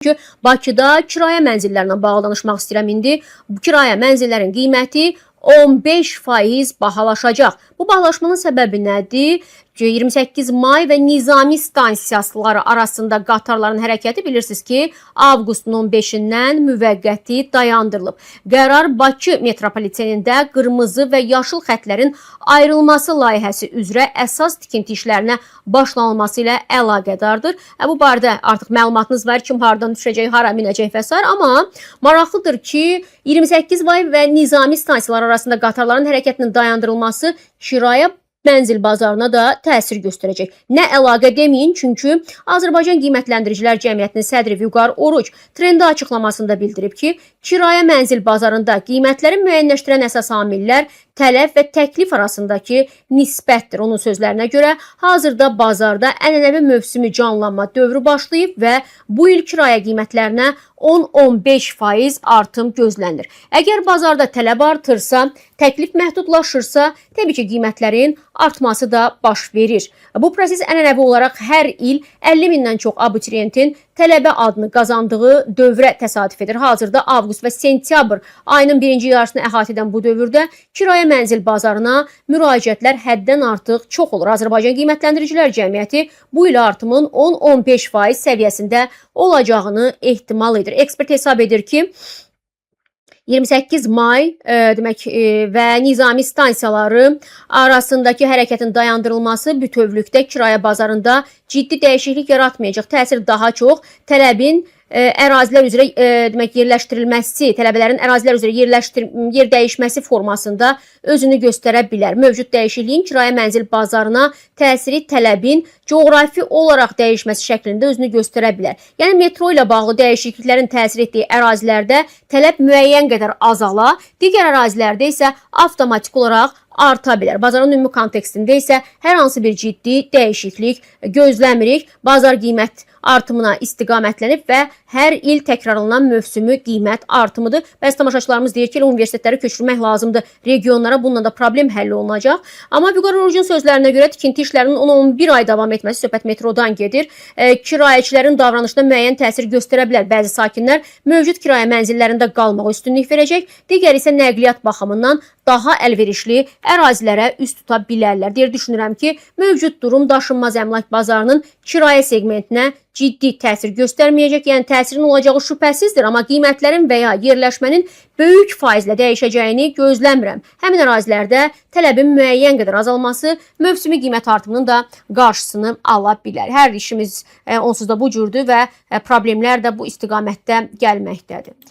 Bakıda kirayə mənzillərlə bağlı danışmaq istəyirəm indi. Bu kirayə mənzillərin qiyməti 15% bahalaşacaq. Bu bahalaşmanın səbəbi nədir? 28 may və Nizami stansiyaları arasında qatarların hərəkəti bilirsiniz ki, avqustun 15-dən müvəqqəti dayandırılıb. Qərar Bakı metropolitenində qırmızı və yaşıl xətlərin ayrılması layihəsi üzrə əsas tikinti işlərinə başlanılması ilə əlaqədardır. Bu barədə artıq məlumatınız var, kim hardan düşəcək, hara minəcək və s. Amma maraqlıdır ki, 28 may və Nizami stansiyaları arasında qatarların hərəkətinin dayandırılması kirayə mənzil bazarına da təsir göstərəcək. Nə əlaqə deməyin, çünki Azərbaycan Qiymətləndiricilər Cəmiyyətinin sədri Vüqar Oruc trendi açıqlamasında bildirib ki, kirayə mənzil bazarında qiymətləri müəyyənləşdirən əsas amillər tələb və təklif arasındakı nisbətdir. Onun sözlərinə görə hazırda bazarda ənənəvi mövsümü canlanma dövrü başlayıb və bu il kirayə qiymətlərinə 10-15% artım gözlənilir. Əgər bazarda tələb artırsa, təklif məhdudlaşırsa, təbii ki, qiymətlərin artması da baş verir. Bu proses ənənəvi olaraq hər il 50 mindən çox abituriyentin tələbə adını qazandığı dövrə təsadüf edir. Hazırda avqust və sentyabr ayının birinci yarısını əhatə edən bu dövrdə kirayə mənzil bazarına müraciətlər həddən artıq çox olur. Azərbaycan Qiymətləndiricilər Cəmiyyəti bu il artımın 10-15% səviyyəsində olacağını ehtimal edir. Ekspert hesab edir ki, 28 may və Nizami stansiyaları arasındakı hərəkətin dayandırılması bütövlükdə kirayə bazarında ciddi dəyişiklik yaratmayacaq. Təsir daha çox tələbin ərazilər üzrə yerləşdirilməsi, tələbələrin ərazilər üzrə yer dəyişməsi formasında özünü göstərə bilər. Mövcud dəyişikliyin kirayə mənzil bazarına təsiri tələbin coğrafi olaraq dəyişməsi şəklində özünü göstərə bilər. Yəni metro ilə bağlı dəyişikliklərin təsir etdiyi ərazilərdə tələb müəyyən qədər azala, digər ərazilərdə isə avtomatik olaraq arta bilər. Bazarın ümumi kontekstində isə hər hansı bir ciddi dəyişiklik gözləmirik. Bazar qiymət artımına istiqamətlənib və hər il təkrarlanan mövsümü qiymət artımıdır. Bəzi tamaşaçılarımız deyir ki, universitetləri köçürmək lazımdır regionlara, bununla da problem həll olunacaq. Amma Vüqar Orucun sözlərinə görə tikinti işlərinin 10-11 ay davam etməsi, söhbət metrodan gedir. Kirayəçilərin davranışına müəyyən təsir göstərə bilər. Bəzi sakinlər mövcud kirayə mənzillərində qalmağa üstünlük verəcək, digər isə nəqliyyat baxımından daha əlverişli ərazilərə üst tuta bilərlər. Deyir, düşünürəm ki, mövcud durum daşınmaz əmlak bazarının kirayə segmentinə ciddi təsir göstərməyəcək, yəni təsirin olacağı şübhəsizdir, amma qiymətlərin və ya yerləşmənin böyük faizlə dəyişəcəyini gözləmirəm. Həmin ərazilərdə tələbin müəyyən qədər azalması mövsümi qiymət artımının da qarşısını ala bilər. Hər işimiz onsuz da bu cürdür və problemlər də bu istiqamətdə gəlməkdədir.